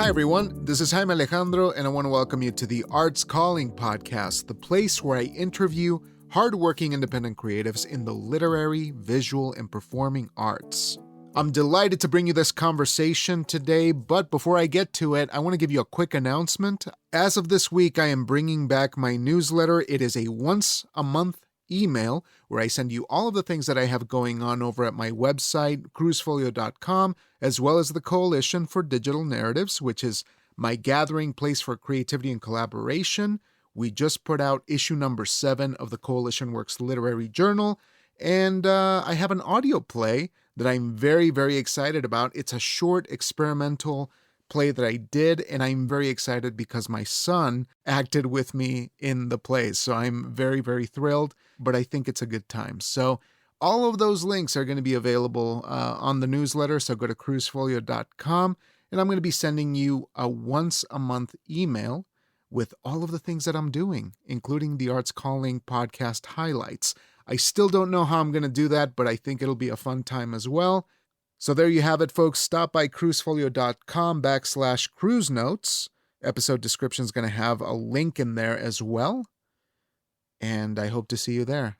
everyone. This is Jaime Alejandro, and I want to welcome you to the Arts Calling podcast, the place where I interview hardworking independent creatives in the literary, visual, and performing arts. I'm delighted to bring you this conversation today, but before I get to it, I want to give you a quick announcement. As of this week, I am bringing back my newsletter. It is a once-a-month email where I send you all of the things that I have going on over at my website, cruzfolio.com, as well as the Coalition for Digital Narratives, which is my gathering place for creativity and collaboration. We just put out issue number 7 of the Coalition Works Literary Journal, and I have an audio play that I'm very, very excited about. It's a short experimental play that I did, and I'm very excited because my son acted with me in the play. So I'm very, very thrilled, but I think it's a good time. So all of those links are going to be available on the newsletter. So go to cruzfolio.com, and I'm going to be sending you a once-a-month email with all of the things that I'm doing, including the Arts Calling podcast highlights. I still don't know how I'm going to do that, but I think it'll be a fun time as well. So there you have it, folks. Stop by cruzfolio.com/cruise notes. Episode description is going to have a link in there as well. And I hope to see you there.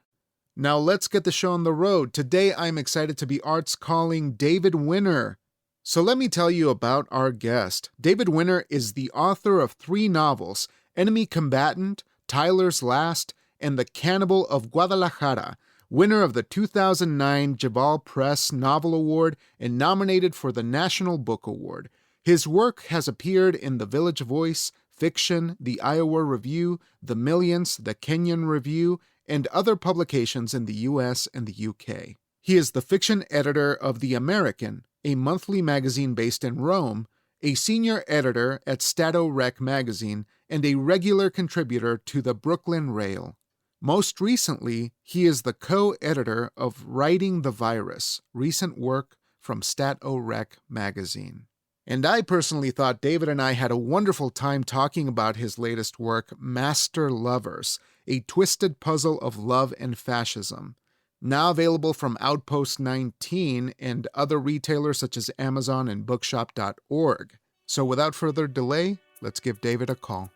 Now let's get the show on the road. Today I'm excited to be Arts Calling David Winner. So let me tell you about our guest. David Winner is the author of 3 novels, Enemy Combatant, Tyler's Last, and The Cannibal of Guadalajara, winner of the 2009 Jabal Press Novel Award and nominated for the National Book Award. His work has appeared in The Village Voice, Fiction, The Iowa Review, The Millions, The Kenyan Review, and other publications in the US and the UK. He is the fiction editor of The American, a monthly magazine based in Rome, a senior editor at Stato Rec magazine, and a regular contributor to the Brooklyn Rail. Most recently, he is the co-editor of Writing the Virus, recent work from Stato Rec magazine. And I personally thought David and I had a wonderful time talking about his latest work, Master Lovers, a twisted puzzle of love and fascism. Now available from Outpost 19 and other retailers such as Amazon and bookshop.org. So without further delay, let's give David a call.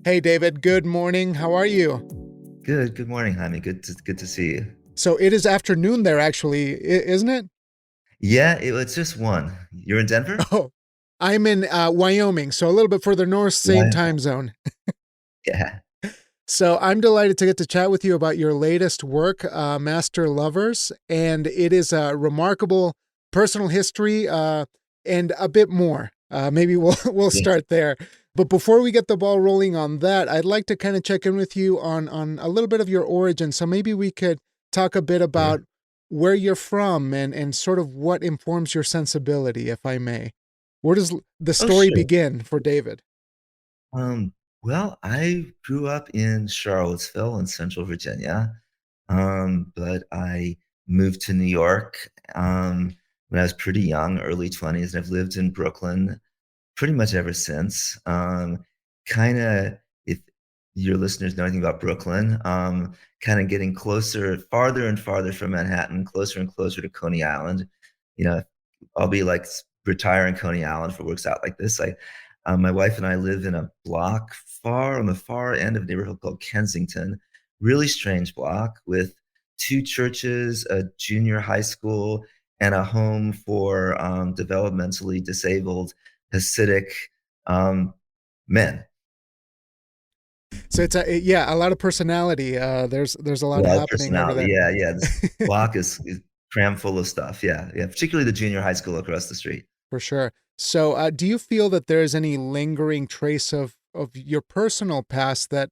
Hey, David. Good morning. How are you? Good. Good morning, Jaime. Good to see you. So it is afternoon there, actually, isn't it? Yeah, it's just 1. You're in Denver? Oh, I'm in Wyoming, so a little bit further north, same Yeah. time zone. Yeah. So I'm delighted to get to chat with you about your latest work, Master Lovers, and it is a remarkable personal history and a bit more. Maybe we'll start there. But before we get the ball rolling on that, I'd like to kind of check in with you on a little bit of your origin. So maybe we could talk a bit about where you're from and sort of what informs your sensibility, if I may. Where does the story begin for David? Well, I grew up in Charlottesville in Central Virginia, but I moved to New York when I was pretty young, early 20s, and I've lived in Brooklyn pretty much ever since. Kind of, if your listeners know anything about Brooklyn, kind of getting closer, farther and farther from Manhattan, closer and closer to Coney Island. You know, I'll be like retiring Coney Island if it works out like this. My wife and I live in a block far on the far end of a neighborhood called Kensington, really strange block with 2 churches, a junior high school, and a home for developmentally disabled Hasidic men. So it's a lot of personality. There's a lot happening over there. Yeah. This block is crammed full of stuff. Yeah. Particularly the junior high school across the street. For sure. So do you feel that there's any lingering trace of your personal past that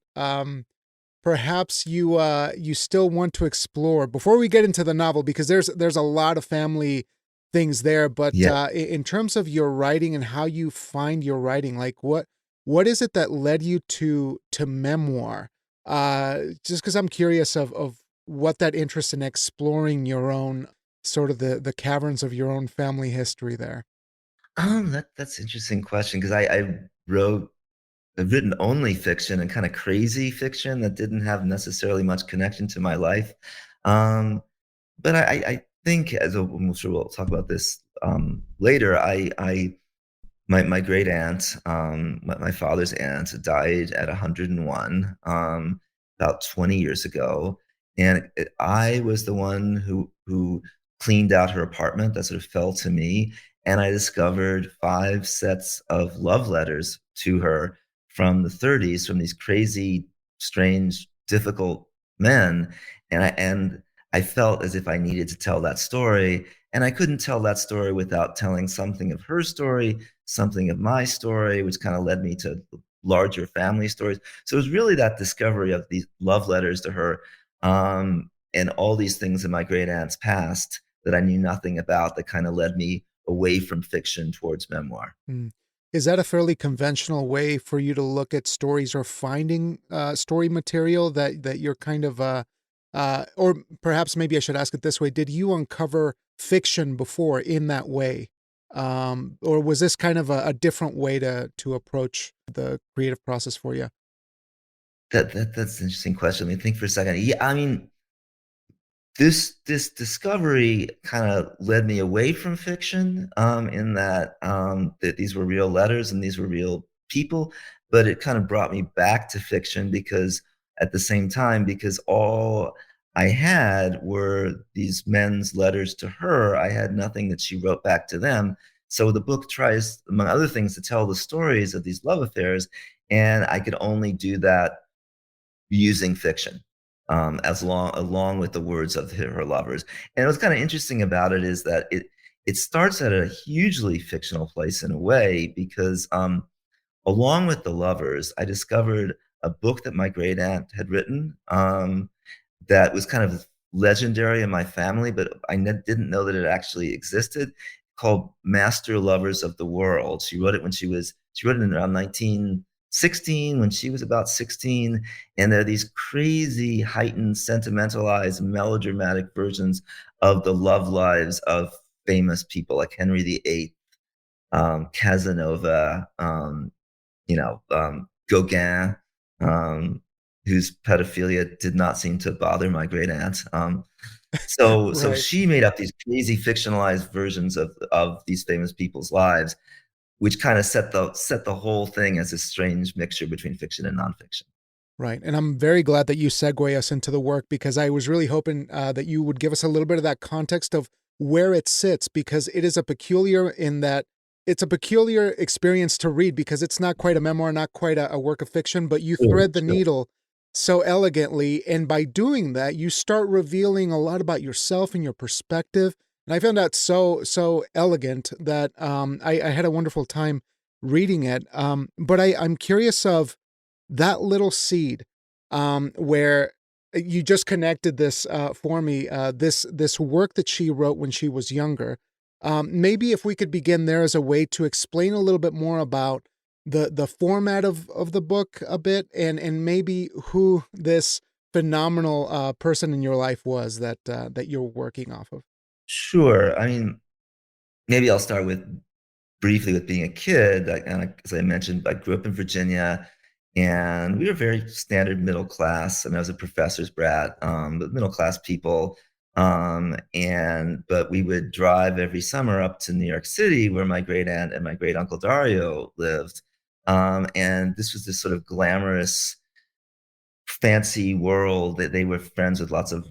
perhaps you still want to explore before we get into the novel? Because there's a lot of family things there, but in terms of your writing and how you find your writing, like what is it that led you to memoir? Just because I'm curious of what that interest in exploring your own sort of the caverns of your own family history there. That's an interesting question because I wrote I've written only fiction and kind of crazy fiction that didn't have necessarily much connection to my life. Um, but I think, as I'm sure we'll talk about this later, my great aunt, my father's aunt, died at 101 about 20 years ago, and I was the one who cleaned out her apartment. That sort of fell to me, and I discovered 5 sets of love letters to her from the 30s, from these crazy, strange, difficult men, and I felt as if I needed to tell that story, and I couldn't tell that story without telling something of her story, something of my story, which kind of led me to larger family stories. So it was really that discovery of these love letters to her, and all these things in my great aunt's past that I knew nothing about, that kind of led me away from fiction towards memoir. Mm. Is that a fairly conventional way for you to look at stories or finding story material that you're kind of or perhaps maybe I should ask it this way: did you uncover fiction before in that way, or was this kind of a different way to approach the creative process for you? That's an interesting question. Let me think for a second. Yeah, I mean, this discovery kind of led me away from fiction, in that these were real letters and these were real people, but it kind of brought me back to fiction because at the same time, because all I had were these men's letters to her, I had nothing that she wrote back to them. So the book tries, among other things, to tell the stories of these love affairs, and I could only do that using fiction, along with the words of her lovers. And what's kind of interesting about it is that it starts at a hugely fictional place in a way, because along with the lovers, I discovered a book that my great aunt had written, that was kind of legendary in my family, but I didn't know that it actually existed, called Master Lovers of the World. She wrote it in around 1916, when she was about 16. And there are these crazy, heightened, sentimentalized, melodramatic versions of the love lives of famous people like Henry VIII, Casanova, Gauguin, um, whose pedophilia did not seem to bother my great aunt. So Right. she made up these crazy fictionalized versions of these famous people's lives, which kind of set the whole thing as a strange mixture between fiction and nonfiction. Right. And I'm very glad that you segue us into the work because I was really hoping that you would give us a little bit of that context of where it sits because it is a peculiar in that it's a peculiar experience to read because it's not quite a memoir, not quite a work of fiction, but you Sure, thread the sure. needle so elegantly. And by doing that, you start revealing a lot about yourself and your perspective. And I found that so elegant that I had a wonderful time reading it. But I'm curious of that little seed, where you just connected this for me, this work that she wrote when she was younger. Maybe if we could begin there as a way to explain a little bit more about the format of the book a bit, and maybe who this phenomenal person in your life was that you're working off of. Sure. I mean, maybe I'll start with briefly with being a kid. As I mentioned, I grew up in Virginia, and we were very standard middle class. I mean, I was a professor's brat, but middle class people. But we would drive every summer up to New York City, where my great aunt and my great uncle Dario lived. And this was this sort of glamorous, fancy world, that they were friends with lots of,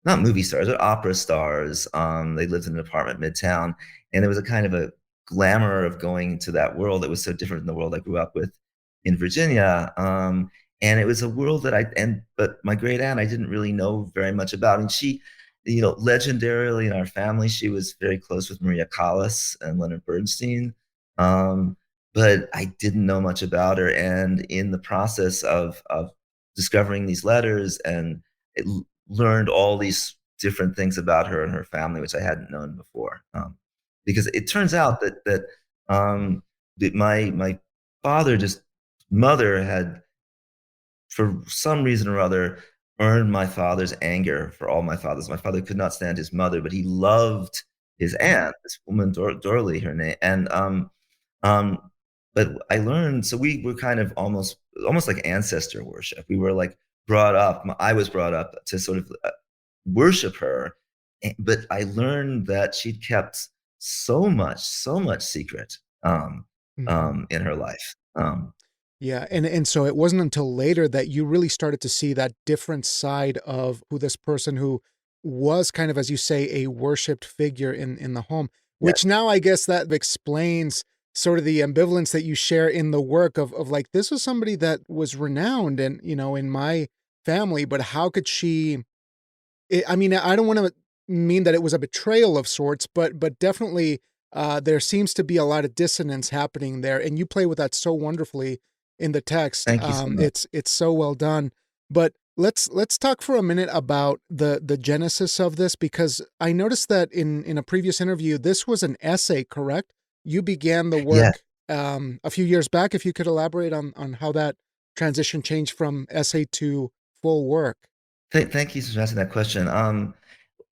not movie stars, but opera stars. They lived in an apartment midtown, and there was a kind of a glamour of going to that world that was so different than the world I grew up with in Virginia. And it was a world but my great aunt, I didn't really know very much about. And she, legendarily in our family, she was very close with Maria Callas and Leonard Bernstein. Um, but I didn't know much about her. And in the process of discovering these letters, and it learned all these different things about her and her family, which I hadn't known before. Because it turns out um, that my father just mother had, for some reason or other, earned my father's anger for all my fathers. My father could not stand his mother, but he loved his aunt, this woman Dorley, her name, and um, but I learned, so we were kind of almost like ancestor worship. We were like brought up, I was brought up to sort of worship her. But I learned that she'd kept so much secret Hmm. in her life. Yeah, and so it wasn't until later that you really started to see that different side of who this person who was kind of, as you say, a worshipped figure in the home, which Yes, now I guess that explains sort of the ambivalence that you share in the work of like this was somebody that was renowned and in my family, but how could she I mean, I don't wanna mean that it was a betrayal of sorts, but definitely, there seems to be a lot of dissonance happening there, and you play with that so wonderfully in the text. thank you so much. It's so well done. But let's talk for a minute about the genesis of this, because I noticed that in a previous interview, this was an essay, correct? You began the Yeah, work, a few years back. If you could elaborate on how that transition changed from essay to full work. thank you for asking that question.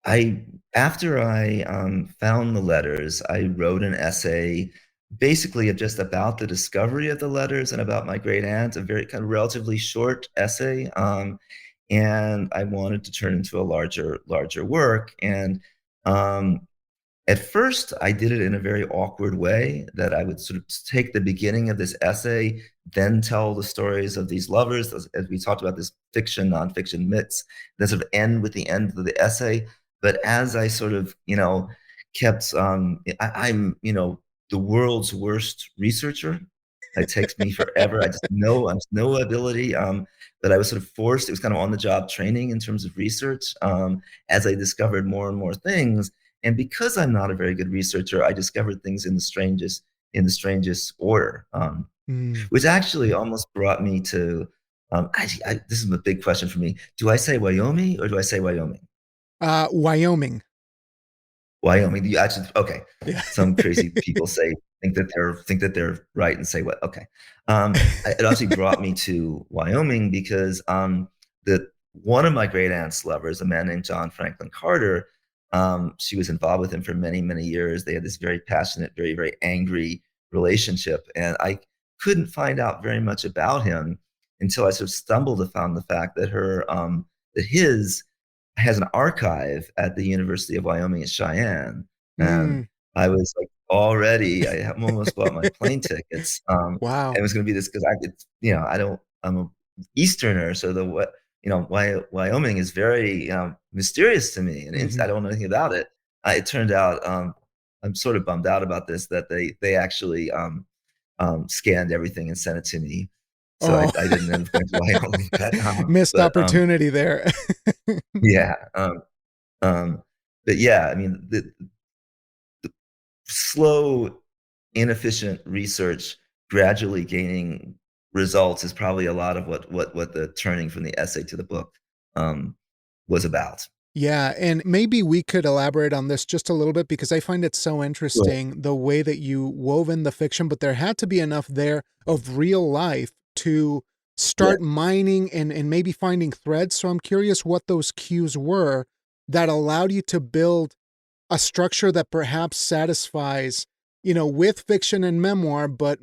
I After I found the letters, I wrote an essay, basically just about the discovery of the letters and about my great aunt, a very kind of relatively short essay. And I wanted to turn into a larger work. And um, at first, I did it in a very awkward way, that I would sort of take the beginning of this essay, then tell the stories of these lovers, as we talked about, this fiction, nonfiction mix, then sort of end with the end of the essay. But as I sort of, kept, I'm, the world's worst researcher. It takes me forever. I just know I'm no ability. But I was sort of forced. It was kind of on the job training in terms of research. As I discovered more and more things, and because I'm not a very good researcher, I discovered things in the strangest order, Mm. which actually almost brought me to. This is a big question for me. Do I say Wyoming or do I say Wyoming? Wyoming. Wyoming. You actually okay? Yeah. Some crazy people think that they're right and say what? Okay. It actually brought me to Wyoming because the one of my great aunt's lovers, a man named John Franklin Carter, she was involved with him for many years. They had this very passionate, very angry relationship, and I couldn't find out very much about him until I sort of stumbled upon the fact that that his has an archive at the University of Wyoming at Cheyenne. And Mm. I was like, I almost bought my plane tickets. And Wow. it was going to be this because I'm a Easterner. So Wyoming is very mysterious to me. And I Mhm. don't know anything about it. It turned out, I'm sort of bummed out about this, that they actually scanned everything and sent it to me. So Oh, I didn't end up going to Wyoming, missed but opportunity there. yeah. Um, but yeah, I mean, the slow, inefficient research gradually gaining results is probably a lot of what the turning from the essay to the book um, was about. Yeah, and maybe we could elaborate on this just a little bit because I find it so Sure. interesting the way that you wove in the fiction, but there had to be enough there of real life to Yeah. start mining and maybe finding threads. So I'm curious what those cues were that allowed you to build a structure that perhaps satisfies, with fiction and memoir, but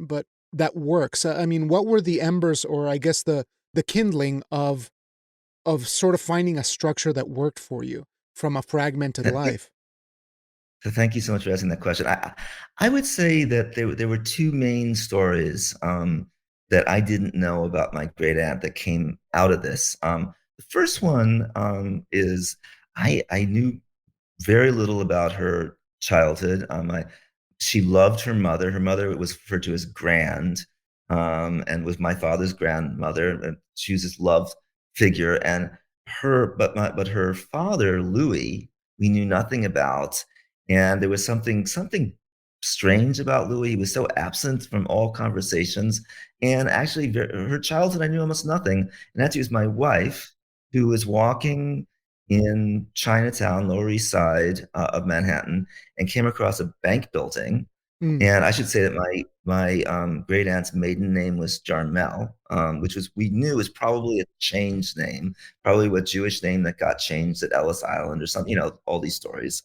that works. I mean, what were the embers, or I guess the kindling of sort of finding a structure that worked for you from a fragmented life? So thank you so much for asking that question. I would say that there were two main stories that I didn't know about my great aunt that came out of this. The first one is I knew very little about her childhood. She loved her mother. Her mother was referred to as grand, and was my father's grandmother. And she was this loved figure. And but her father Louis, we knew nothing about, and there was something strange about Louis. He was so absent from all conversations, and actually, her childhood I knew almost nothing. And actually, it was my wife who was walking in Chinatown, Lower East Side of Manhattan, and came across a bank building. Mm, And I should say that my great aunt's maiden name was Jarmel, which was we knew was probably a changed name, probably a Jewish name that got changed at Ellis Island or something. All these stories.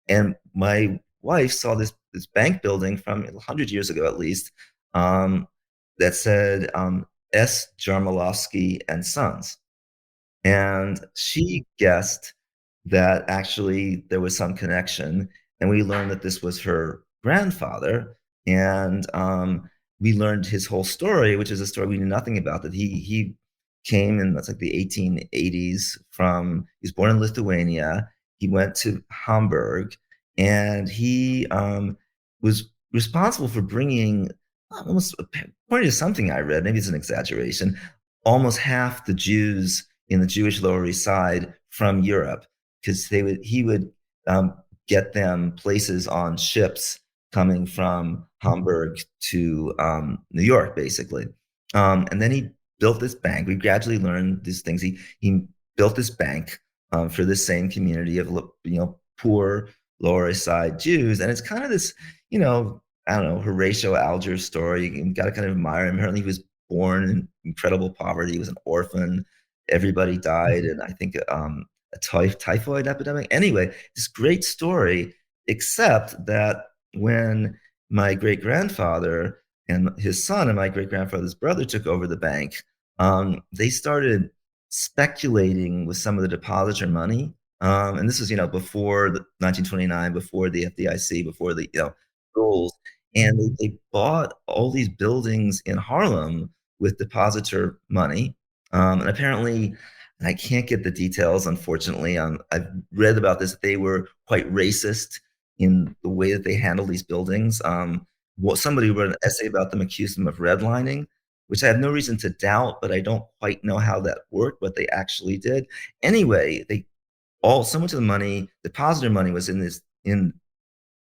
And my wife saw this bank building from 100 years ago at least, um, that said S. Jarmalowski and Sons. And she guessed that actually there was some connection. And we learned that this was her grandfather. And we learned his whole story, which is a story we knew nothing about, that he came in, that's like the 1880s from, he was born in Lithuania. He went to Hamburg and he was responsible for bringing almost, according to something I read, maybe it's an exaggeration, almost half the Jews in the Jewish Lower East Side from Europe, because he would um, get them places on ships coming from Hamburg to New York, basically. And then he built this bank. We gradually learned these things. He built this bank for this same community of poor Lower East Side Jews, and it's kind of this I don't know, Horatio Alger's story. You got to kind of admire him. Apparently, he was born in incredible poverty. He was an orphan. Everybody died, Mhm. and I think a typhoid epidemic. Anyway, this great story, except that when my great grandfather and his son and my great grandfather's brother took over the bank, they started speculating with some of the depositor money. And this was, before the 1929, before the FDIC, before the, rules. And they bought all these buildings in Harlem with depositor money. And apparently, and I can't get the details, unfortunately. I've read about this. They were quite racist in the way that they handled these buildings. Somebody wrote an essay about them, accused them of redlining, which I have no reason to doubt, but I don't quite know how that worked, what they actually did. Anyway, so much of the money, depositor money, was in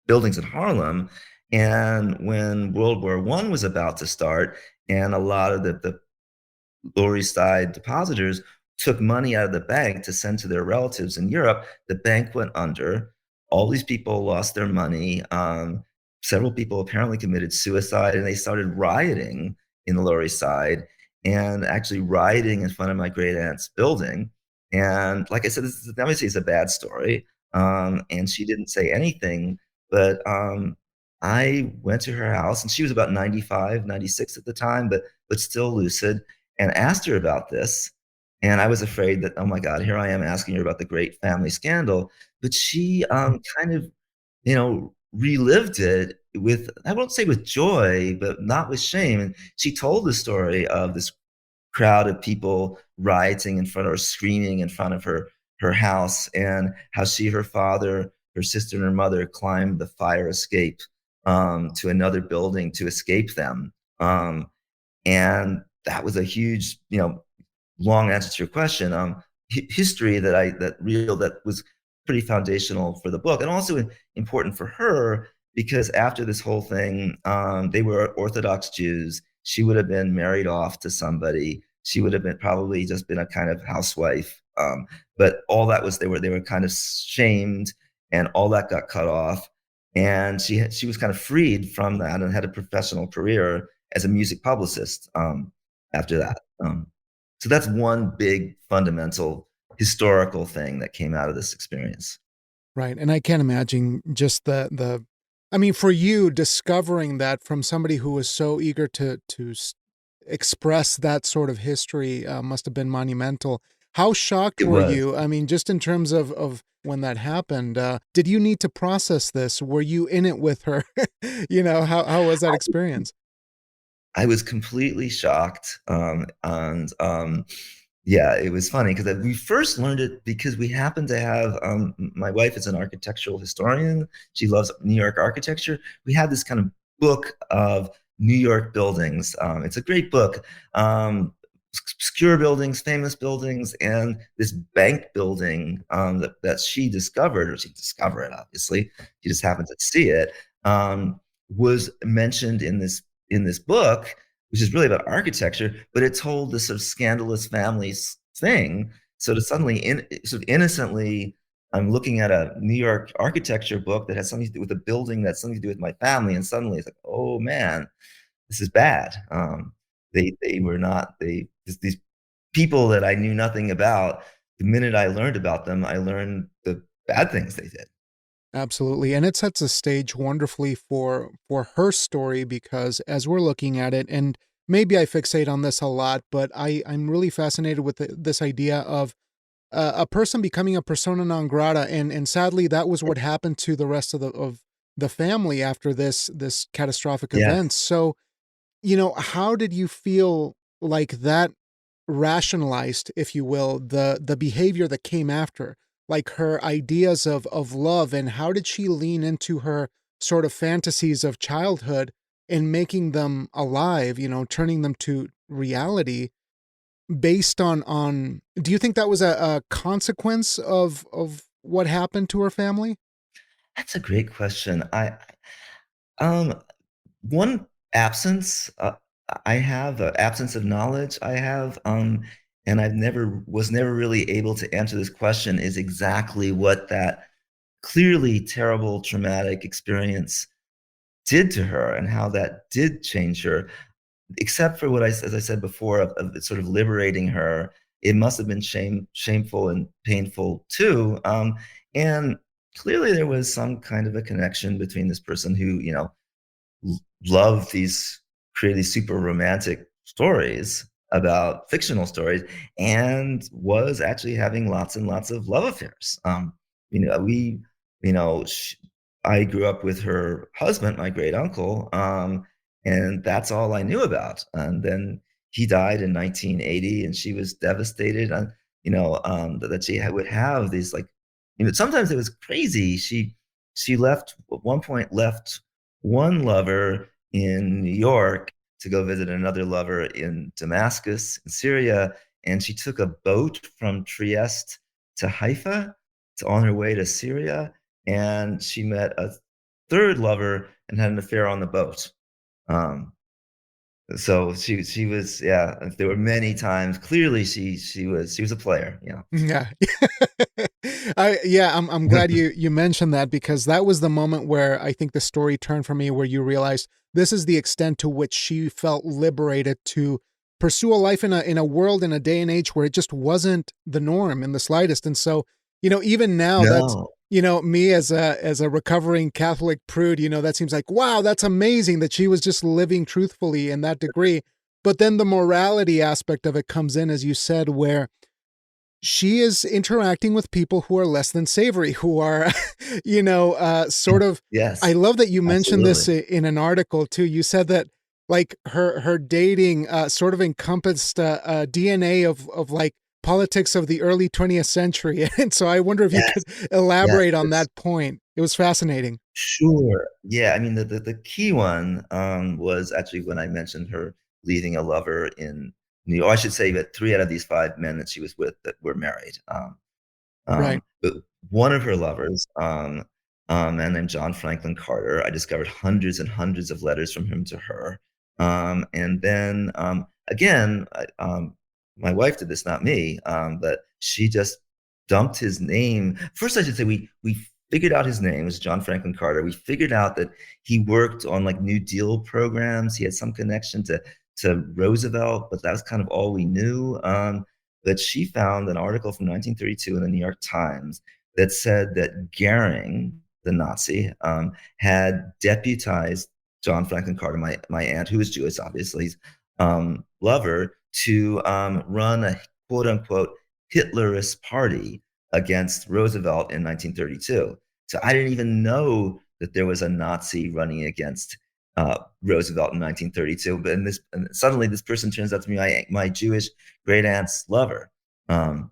buildings in Harlem. And when World War I was about to start, and a lot of the Lower East Side depositors took money out of the bank to send to their relatives in Europe, the bank went under. All these people lost their money. Several people apparently committed suicide, and they started rioting in the Lower East Side, and actually rioting in front of my great aunt's building. And like I said, obviously it's a bad story. And she didn't say anything, but I went to her house, and she was about 95, 96 at the time, but still lucid, and asked her about this. And I was afraid that, oh my God, here I am asking her about the great family scandal. But she kind of, relived it with, I won't say with joy, but not with shame. And she told the story of this crowd of people rioting in front of her, screaming in front of her house, and how she, her father, her sister, and her mother climbed the fire escape to another building to escape them. And that was a huge, long answer to your question. History that was pretty foundational for the book, and also important for her, because after this whole thing, they were Orthodox Jews. She would have been married off to somebody. She would have been probably just been a kind of housewife. But all that was, they were kind of shamed, and all that got cut off. And she was kind of freed from that and had a professional career as a music publicist after that. So that's one big fundamental historical thing that came out of this experience. Right. And I can't imagine just I mean, for you discovering that from somebody who was so eager to express that sort of history must have been monumental. How shocked It were was. you? I mean, just in terms of when that happened, did you need to process this? Were you in it with her? How was that experience? I was completely shocked. And yeah, it was funny because we first learned it because we happened to have, my wife is an architectural historian. She loves New York architecture. We had this kind of book of New York buildings. It's a great book. Obscure buildings, famous buildings, and this bank building that she discovered, or she discovered it, obviously. She just happened to see it, was mentioned in this book, which is really about architecture, but it told this sort of scandalous families thing. So to suddenly, sort of innocently, I'm looking at a New York architecture book that has something to do with a building that's something to do with my family, and suddenly it's like, oh man, this is bad. They were not these people that I knew nothing about. The minute I learned about them, I learned the bad things they did. Absolutely. And it sets a stage wonderfully for her story because as we're looking at it, and maybe I fixate on this a lot, but I'm really fascinated with this idea of a person becoming a persona non grata, and sadly that was what happened to the rest of the family after this catastrophic event. Yes. So, how did you feel like that rationalized, if you will, the behavior that came after, like her ideas of love, and how did she lean into her sort of fantasies of childhood and making them alive, turning them to reality based on do you think that was a consequence of what happened to her family? That's a great question. Um, one absence, I have absence of knowledge I have, and I've never really able to answer this question is exactly what that clearly terrible traumatic experience did to her and how that did change her. Except for as I said before, of sort of liberating her, it must have been shameful and painful too. And clearly there was some kind of a connection between this person who, loved these create these super romantic stories about fictional stories and was actually having lots and lots of love affairs. We, you know, sh I grew up with her husband, my great uncle, and that's all I knew about. And then he died in 1980, and she was devastated. That she would have these like, sometimes it was crazy. She left at one point left one lover in New York to go visit another lover in Damascus, in Syria, and she took a boat from Trieste to Haifa on her way to Syria, and she met a third lover and had an affair on the boat. Um, so she was, yeah. There were many times. Clearly, she was a player. Yeah. Yeah. I'm glad you mentioned that because that was the moment where I think the story turned for me, where you realized this is the extent to which she felt liberated to pursue a life in a world, in a day and age where it just wasn't the norm in the slightest. And so, even now that's, No. me as a recovering Catholic prude, that seems like, wow, that's amazing that she was just living truthfully in that degree. But then the morality aspect of it comes in, as you said, where she is interacting with people who are less than savory, who are, sort of. I Yes. love that you mentioned this Absolutely. in an article too. You said that like her dating sort of encompassed DNA of like politics of the early 20th century, and so I wonder if you Yes. could elaborate on Yes. that point. It was fascinating. Sure. Yeah, I mean, the key one, was actually when I mentioned her leaving a lover in New York. I should say that 3 out of these 5 men that she was with that were married. Right. But one of her lovers, a man named John Franklin Carter, I discovered hundreds and hundreds of letters from him to her. And then again, my wife did this, not me, but she just dumped his name. First, I should say we figured out his name was John Franklin Carter. We figured out that he worked on like New Deal programs. He had some connection to Roosevelt, but that was kind of all we knew. That she found an article from 1932 in the New York Times that said that Goering, the Nazi, had deputized John Franklin Carter, my aunt, who is Jewish, obviously, lover, to run a quote unquote Hitlerist party against Roosevelt in 1932. So I didn't even know that there was a Nazi running against Roosevelt in 1932. And suddenly this person turns out to be my Jewish great aunt's lover. Um,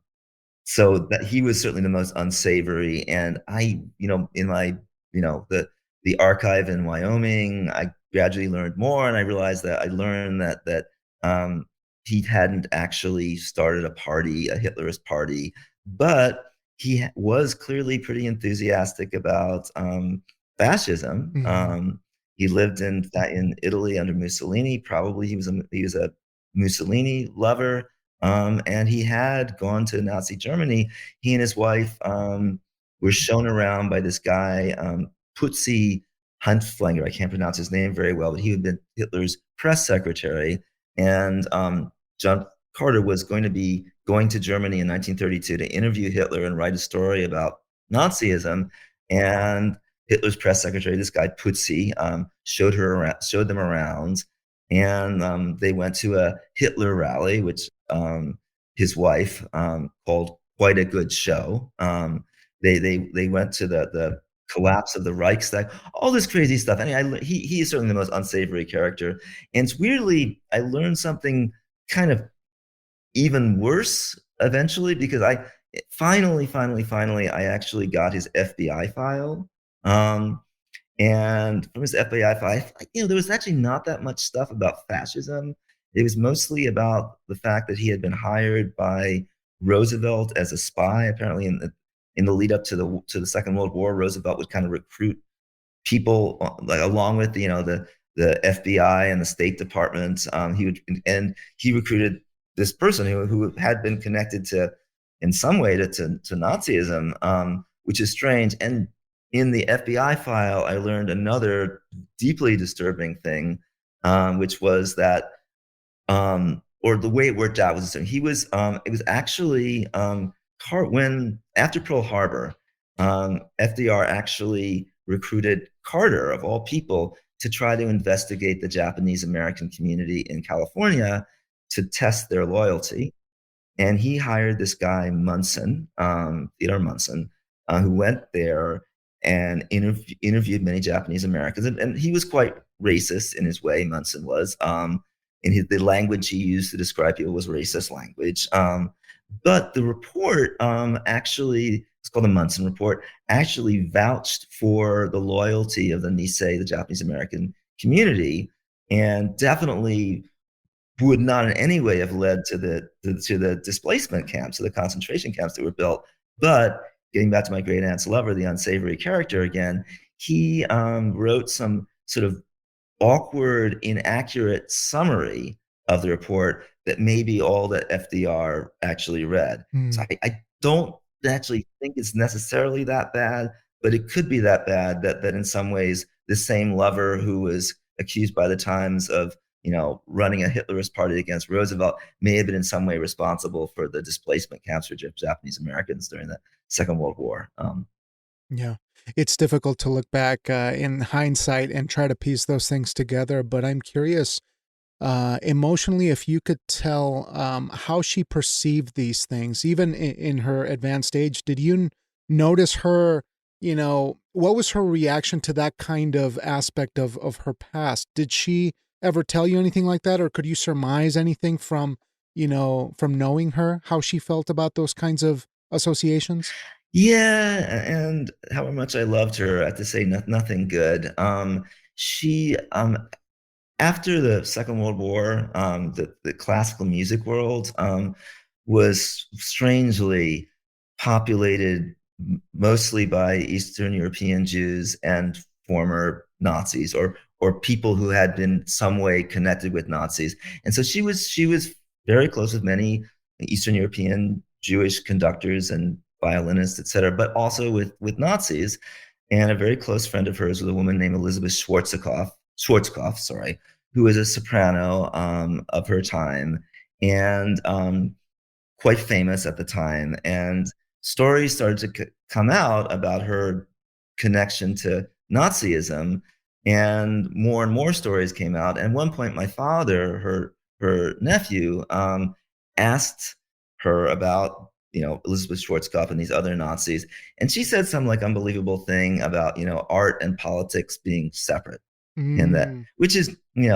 so that he was certainly the most unsavory. And in my, the archive in Wyoming, I gradually learned more, and I realized that I learned that um, he hadn't actually started a party, a Hitlerist party, but he was clearly pretty enthusiastic about fascism. Mhm. He lived in Italy under Mussolini. Probably he was a Mussolini lover, and he had gone to Nazi Germany. He and his wife were shown around by this guy, Putzi Huntflanger. I can't pronounce his name very well, but he had been Hitler's press secretary. And John Carter was going to be going to Germany in 1932 to interview Hitler and write a story about Nazism. and Hitler's press secretary, this guy Putzi, showed them around, and they went to a Hitler rally, which his wife called quite a good show. They went to the collapse of the Reichstag, all this crazy stuff. I mean, he is certainly the most unsavory character, and it's weirdly I learned something kind of even worse eventually because I finally I actually got his FBI file. Um, and from his FBI file, there was actually not that much stuff about fascism. It was mostly about the fact that he had been hired by Roosevelt as a spy. Apparently, in the lead up to the Second World War, Roosevelt would kind of recruit people like along with the FBI and the State Department. He recruited this person who had been connected to in some way to Nazism, which is strange. And in the FBI file, I learned another deeply disturbing thing, which was that or the way it worked out was he was it was actually when after Pearl Harbor, FDR actually recruited Carter of all people to try to investigate the Japanese American community in California to test their loyalty. And he hired this guy Munson, Theodore Munson, who went there and interviewed many Japanese Americans, and he was quite racist in his way. Munson was, the language he used to describe people was racist language. But the report actually, it's called the Munson Report, actually vouched for the loyalty of the Nisei, the Japanese American community, and definitely would not in any way have led to the displacement camps, to the concentration camps that were built. But getting back to my great aunt's lover, the unsavory character again, he wrote some sort of awkward, inaccurate summary of the report that may be all that FDR actually read. So Mm. I don't actually think it's necessarily that bad, but it could be that bad that in some ways the same lover who was accused by the Times of running a Hitlerist party against Roosevelt may have been in some way responsible for the displacement camps for Japanese Americans during the Second World War. Yeah. It's difficult to look back in hindsight and try to piece those things together, but I'm curious emotionally if you could tell how she perceived these things, even in her advanced age. Did you notice her, what was her reaction to that kind of aspect of her past? Did she ever tell you anything like that, or could you surmise anything from, from knowing her, how she felt about those kinds of associations? Yeah, and however much I loved her, I have to say nothing good. She after the Second World War, the classical music world was strangely populated mostly by Eastern European Jews and former Nazis or people who had been some way connected with Nazis. And so she was very close with many Eastern European Jewish conductors and violinists, et cetera, but also with Nazis. And a very close friend of hers was a woman named Elizabeth Schwarzkopf, sorry, who was a soprano of her time and quite famous at the time. And stories started to come out about her connection to Nazism, and more stories came out. And at one point, my father, her nephew, asked her about Elizabeth Schwarzkopf and these other Nazis, and she said some like unbelievable thing about art and politics being separate, and that Mm, which is we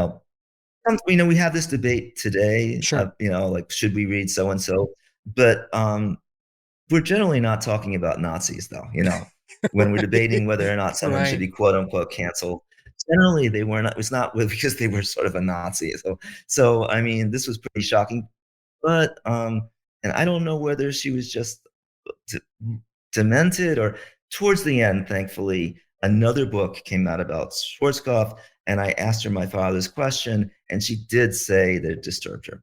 have this debate today sure. of like should we read so and so, but we're generally not talking about Nazis though. When we're Right. debating whether or not someone should Right. be quote unquote canceled, generally they were not. It's not because they were sort of a Nazi. So I mean, this was pretty shocking. But and I don't know whether she was just d- demented or towards the end, thankfully, another book came out about Schwarzkopf, and I asked her my father's question, and she did say that it disturbed her,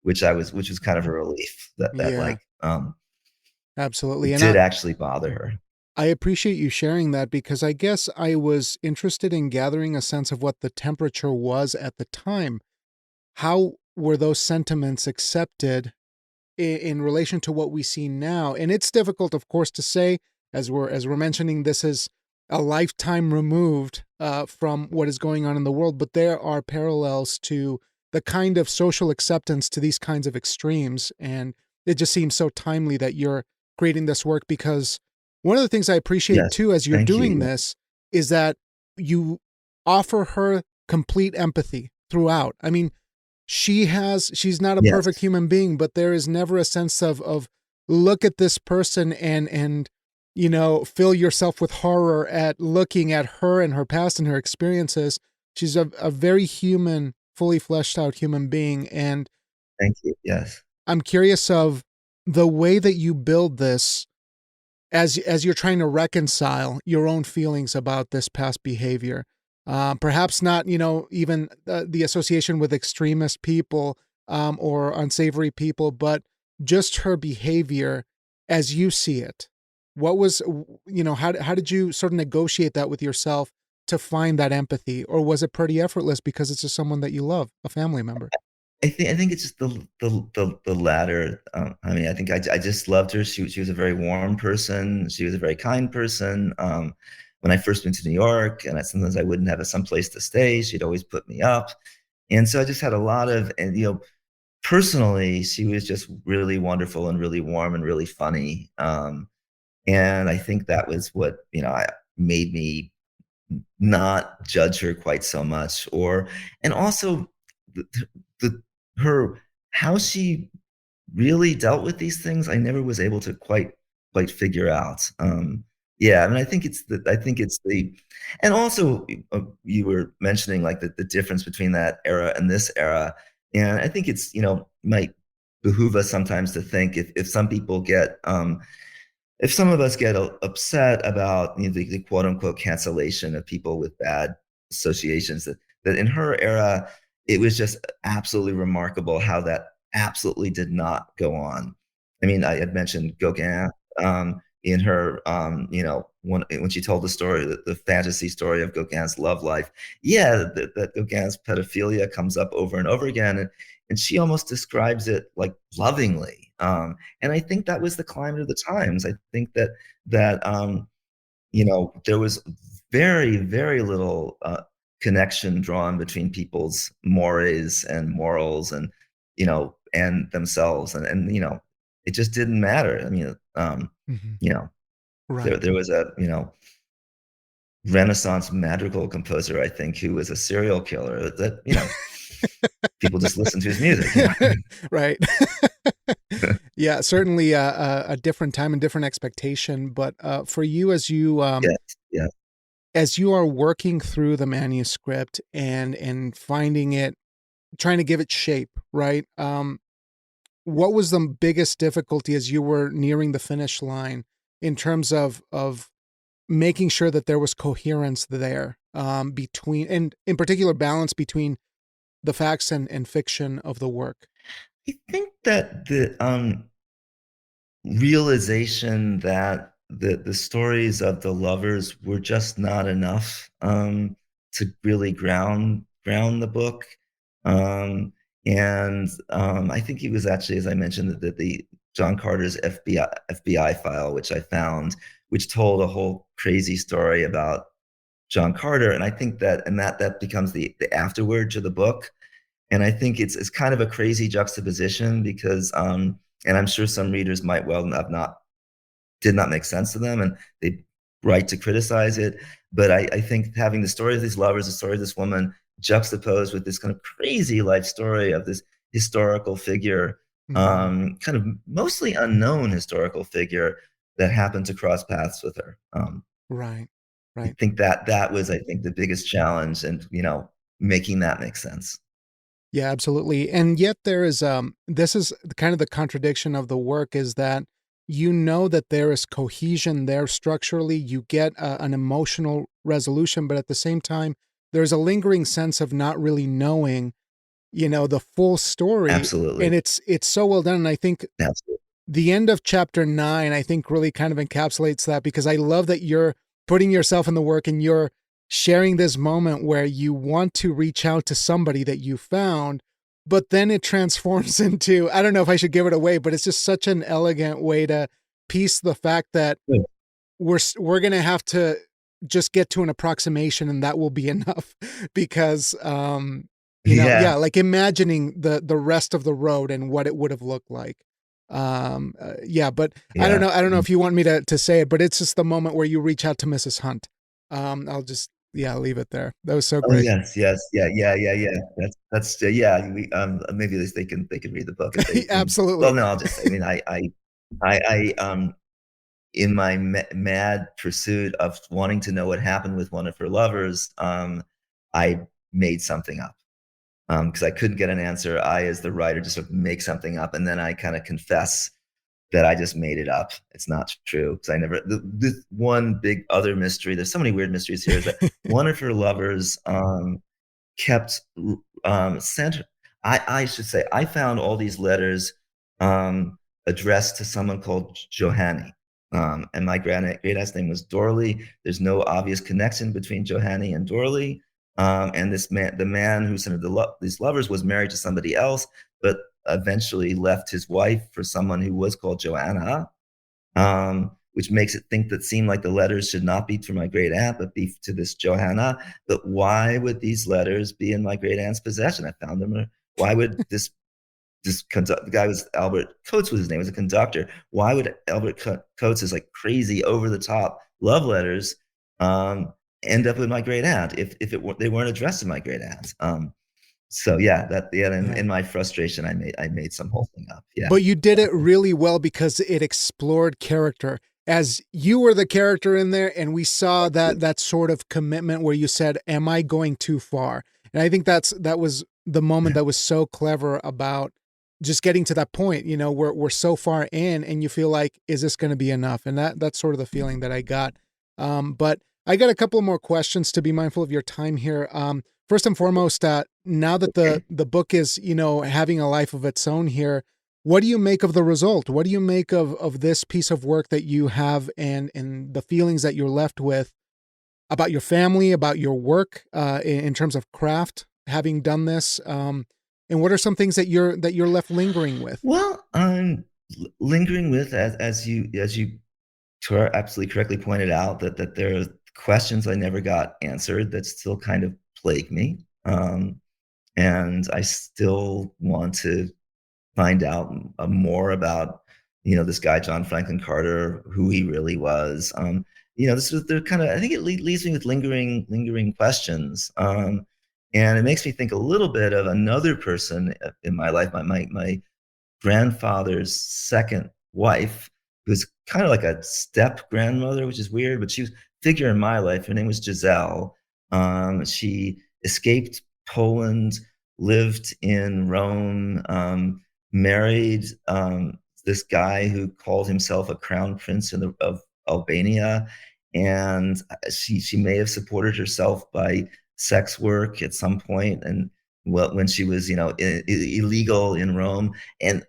which was kind of a relief that Yeah, like absolutely. it And did actually bother her. I appreciate you sharing that because I guess I was interested in gathering a sense of what the temperature was at the time. How were those sentiments accepted in relation to what we see now? And it's difficult, of course, to say. as we're mentioning, this is a lifetime removed from what is going on in the world, but there are parallels to the kind of social acceptance to these kinds of extremes, and it just seems so timely that you're creating this work, because one of the things I appreciate Yes. too as you're Thank doing you. this is that you offer her complete empathy throughout. I mean, she's not a Yes. perfect human being, but there is never a sense of look at this person and fill yourself with horror at looking at her and her past and her experiences. She's a very human, fully fleshed out human being. And Thank you. Yes. I'm curious of the way that you build this as you're trying to reconcile your own feelings about this past behavior. Perhaps not, even the association with extremist people or unsavory people, but just her behavior as you see it. What was, how did you sort of negotiate that with yourself to find that empathy? Or was it pretty effortless because it's just someone that you love, a family member? I think it's just the latter. I mean, I think I just loved her. She was a very warm person. She was a very kind person. When I first went to New York, and sometimes I wouldn't have some place to stay, she'd always put me up, and so I just had a lot of, and personally, she was just really wonderful and really warm and really funny. And I think that was what made me not judge her quite so much, and also the, the her how she really dealt with these things, I never was able to quite figure out. Yeah, I mean, I think it's the, and also you were mentioning like the difference between that era and this era, and I think it's might behoove us sometimes to think if some people get if some of us get upset about the quote unquote cancellation of people with bad associations, that in her era, it was just absolutely remarkable how that absolutely did not go on. I mean, I had mentioned Gauguin in her, when she told the story, the fantasy story of Gauguin's love life. Yeah, that Gauguin's pedophilia comes up over and over again, and she almost describes it like lovingly. And I think that was the climate of the times. I think that there was very, very little connection drawn between people's mores and morals and themselves. And it just didn't matter. I mean, Hmm. you know, there, Right. there was a, Renaissance madrigal composer, I think, who was a serial killer that people just listened to his music. Right. Yeah, certainly a different time and different expectation. But for you, Yes, yes. as you are working through the manuscript and finding it, trying to give it shape, right? What was the biggest difficulty as you were nearing the finish line in terms of making sure that there was coherence there between, and in particular, balance between the facts and fiction of the work? I think that the realization that the stories of the lovers were just not enough to really ground the book. And I think it was actually, as I mentioned, that the John Carter's FBI file, which I found, which told a whole crazy story about John Carter, and I think that becomes the afterword to the book. And I think it's kind of a crazy juxtaposition because and I'm sure some readers might well have not did not make sense to them, and they right to criticize it. But I think having the story of these lovers, the story of this woman, juxtaposed with this kind of crazy life story of this historical figure, Hmm. kind of mostly unknown historical figure that happened to cross paths with her. Right. I Right. think that was, I think, the biggest challenge, and making that make sense. Yeah, absolutely. And yet there is this is kind of the contradiction of the work, is that that there is cohesion there structurally, you get an emotional resolution, but at the same time there's a lingering sense of not really knowing, the full story. Absolutely, And it's so well done, and I think absolutely. the end of chapter 9, I think, really kind of encapsulates that, because I love that you're putting yourself in the work and you're sharing this moment where you want to reach out to somebody that you found, but then it transforms into, I don't know if I should give it away, but it's just such an elegant way to piece the fact that we're gonna have to just get to an approximation, and that will be enough because Yeah, yeah, like imagining the rest of the road and what it would have looked like. Yeah, but yeah. I don't know if you want me to say it, but it's just the moment where you reach out to Mrs. Hunt. I'll just, yeah, leave it there. That was so Oh great. yes, yes, yeah, yeah, yeah, yeah. That's yeah. We maybe they can read the book if they. Well, Absolutely. no, I'll just say. I mean, I in my mad pursuit of wanting to know what happened with one of her lovers, I made something up because I couldn't get an answer. I, as the writer, just sort of make something up, and then I kind of confess that I just made it up. It's not true because I never. This one big other mystery. There's so many weird mysteries here. Is that one of her lovers kept sent. I should say I found all these letters addressed to someone called Johanny. And my great aunt's name was Dorley. There's no obvious connection between Johanny and Dorley. And this man, the man who sent these lovers, was married to somebody else, but eventually left his wife for someone who was called Joanna, which makes it think that seem like the letters should not be to my great aunt, but be to this Johanna. But why would these letters be in my great aunt's possession? I found them. Why would the guy was Albert Coates was his name, was a conductor. Why would Albert Coates' like crazy over the top love letters end up with my great aunt if they weren't addressed to my great aunt? So yeah, Yeah. in my frustration, I made some whole thing up. Yeah. But you did it really well because it explored character. As you were the character in there, and we saw that sort of commitment where you said, "Am I going too far?" And I think that was the moment that was so clever about just getting to that point. You know, we're so far in, and you feel like, "Is this going to be enough?" And that's sort of the feeling that I got. But I got a couple more questions to be mindful of your time here. First and foremost, now that Okay. the book is, having a life of its own here, what do you make of the result? What do you make of this piece of work that you have, and the feelings that you're left with about your family, about your work, in terms of craft, having done this? And what are some things that you're left lingering with? Well, I'm lingering with as you absolutely correctly pointed out that there are questions I never got answered that still kind of plague me, and I still want to find out more about this guy John Franklin Carter, who he really was. This was the kind of, I think it leaves me with lingering questions, and it makes me think a little bit of another person in my life, my grandfather's second wife, who's kind of like a step grandmother, which is weird, but she was a figure in my life. Her name was Giselle. She escaped Poland, lived in Rome, married this guy who called himself a crown prince of Albania, and she may have supported herself by sex work at some point, and well, when she was illegal in Rome. And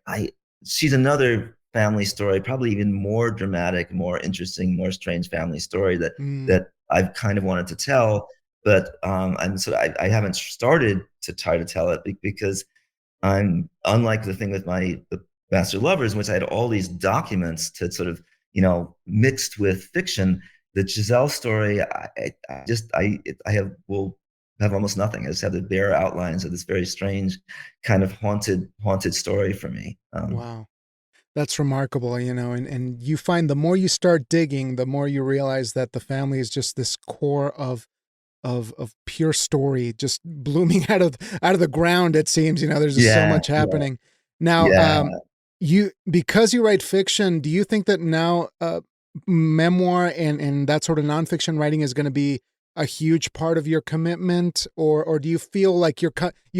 she's another family story, probably even more dramatic, more interesting, more strange family story Mm, that I've kind of wanted to tell, but I haven't started to try to tell it because I'm unlike the thing with the Master Lovers, in which I had all these documents to sort of mixed with fiction. The Giselle story, I will have almost nothing. I just have the bare outlines of this very strange, kind of haunted story for me. wow. That's remarkable, and you find the more you start digging, the more you realize that the family is just this core of pure story, just blooming out of the ground. It seems, there's just so Yeah, much happening. Now, yeah. you because you write fiction, do you think that now memoir and that sort of nonfiction writing is going to be a huge part of your commitment, or do you feel like you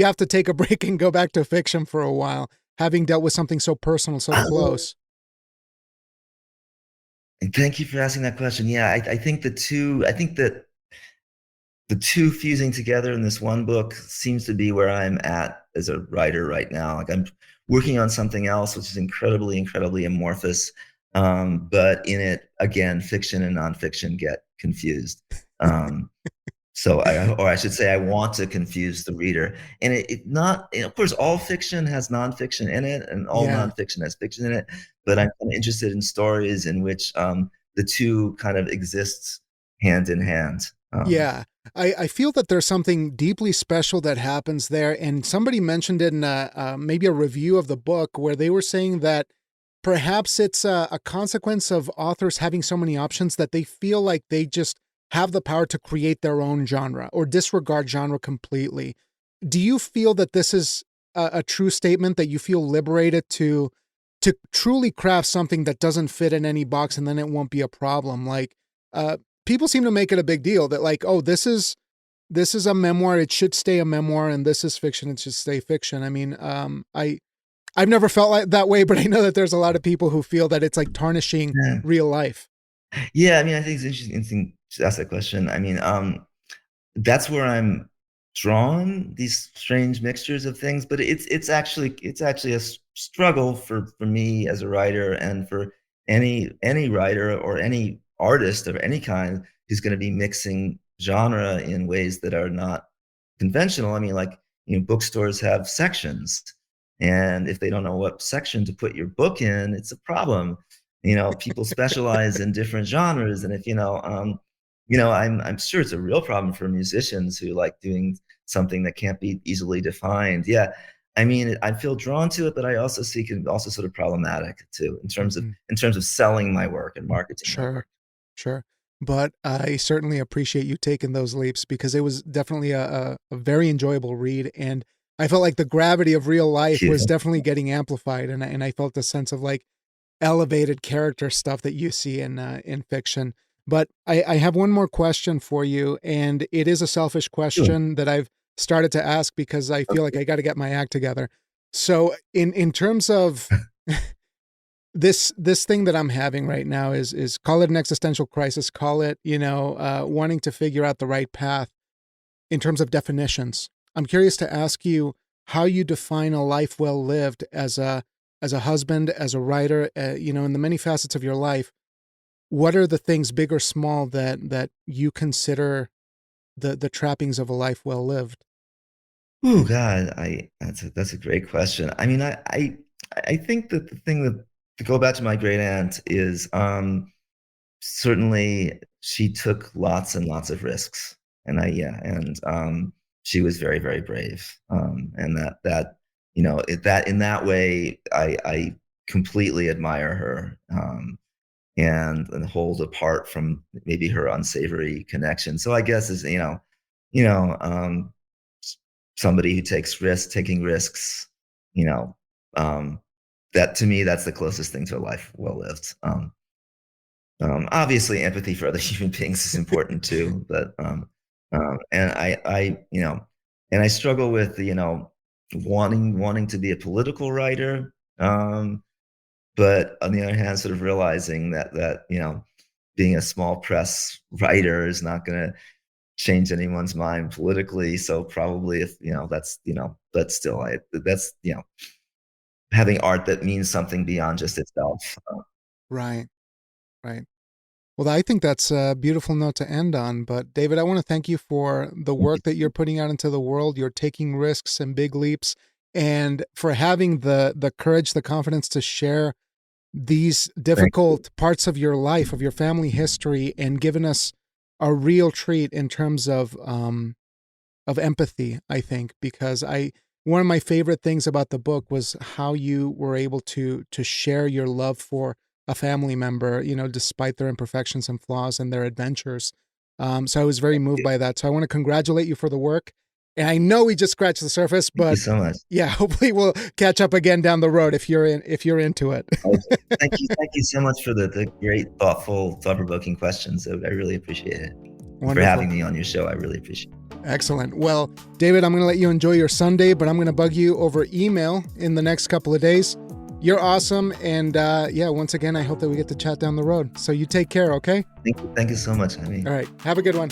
have to take a break and go back to fiction for a while, having dealt with something so personal, so Um, close? and thank you for asking that question. Yeah, I think I think that the two fusing together in this one book seems to be where I'm at as a writer right now. Like I'm working on something else, which is incredibly amorphous. But in it, again, fiction and nonfiction get confused. Um, or I should say, I want to confuse the reader. And of course, all fiction has nonfiction in it, and all Yeah. nonfiction has fiction in it. But I'm kind of interested in stories in which the two kind of exist hand in hand. Yeah. I feel that there's something deeply special that happens there. And somebody mentioned it in maybe a review of the book where they were saying that perhaps it's a consequence of authors having so many options that they feel like they just have the power to create their own genre or disregard genre completely. Do you feel that this is a true statement, that you feel liberated to truly craft something that doesn't fit in any box and then it won't be a problem? Like, people seem to make it a big deal that like, oh, this is a memoir, it should stay a memoir, and this is fiction, it should stay fiction. I mean, I've never felt like that way, but I know that there's a lot of people who feel that it's like tarnishing Yeah. real life. Yeah, I mean, I think it's interesting to ask that question. I mean, that's where I'm drawn, these strange mixtures of things, but it's actually a struggle for me as a writer and for any writer or any artist of any kind who's going to be mixing genre in ways that are not conventional. I mean, like, bookstores have sections, and if they don't know what section to put your book in, it's a problem. People specialize in different genres, and if I'm sure it's a real problem for musicians who like doing something that can't be easily defined. Yeah, I mean, I feel drawn to it, but I also see it also sort of problematic too Mhm. in terms of selling my work and marketing my Sure, work. sure. But I certainly appreciate you taking those leaps because it was definitely a very enjoyable read. And I felt like the gravity of real life Thank was you. definitely getting amplified. And I felt a sense of like elevated character stuff that you see in fiction. But I have one more question for you, and it is a selfish Sure. question that I've started to ask because I feel like Okay. I got to get my act together. So in terms of this thing that I'm having right now is call it an existential crisis, call it, wanting to figure out the right path in terms of definitions. I'm curious to ask you how you define a life well lived as a husband, as a writer, in the many facets of your life. What are the things, big or small, that you consider the trappings of a life well lived? Oh God, I that's a great question. I mean, I think that the thing that, to go back to my great aunt, is certainly she took lots and lots of risks, and she was very, very brave. And that in that way, I completely admire her, and hold apart from maybe her unsavory connection. So I guess is you know somebody who taking risks, you know, um, that to me that's the closest thing to a life well lived. Obviously, empathy for other human beings is important too, but and I struggle with wanting to be a political writer, but on the other hand, sort of realizing that being a small press writer is not going to change anyone's mind politically. So probably if but still, that's having art that means something beyond just itself. Right, right. Well, I think that's a beautiful note to end on. But David, I want to thank you for the Thank work that you. you're putting out into the world. You're taking risks and big leaps, and for having the courage, the confidence to share these Thank you. difficult parts of your life, of your family history, and giving us a real treat in terms of empathy, I think, because I one of my favorite things about the book was how you were able to share your love for a family member, despite their imperfections and flaws and their adventures. So I was very Thank moved you. by that. So I want to congratulate you for the work. And I know we just scratched the surface, Thank you but so much. yeah, hopefully we'll catch up again down the road if you're into it. Okay. Thank you so much for the great, thoughtful, thought-provoking questions. I really appreciate it. And for Wonderful. having me on your show, I really appreciate it. Excellent. Well, David, I'm going to let you enjoy your Sunday, but I'm going to bug you over email in the next couple of days. You're awesome. And yeah, once again, I hope that we get to chat down the road. So you take care, okay? Thank you so much. I mean. All right. Have a good one.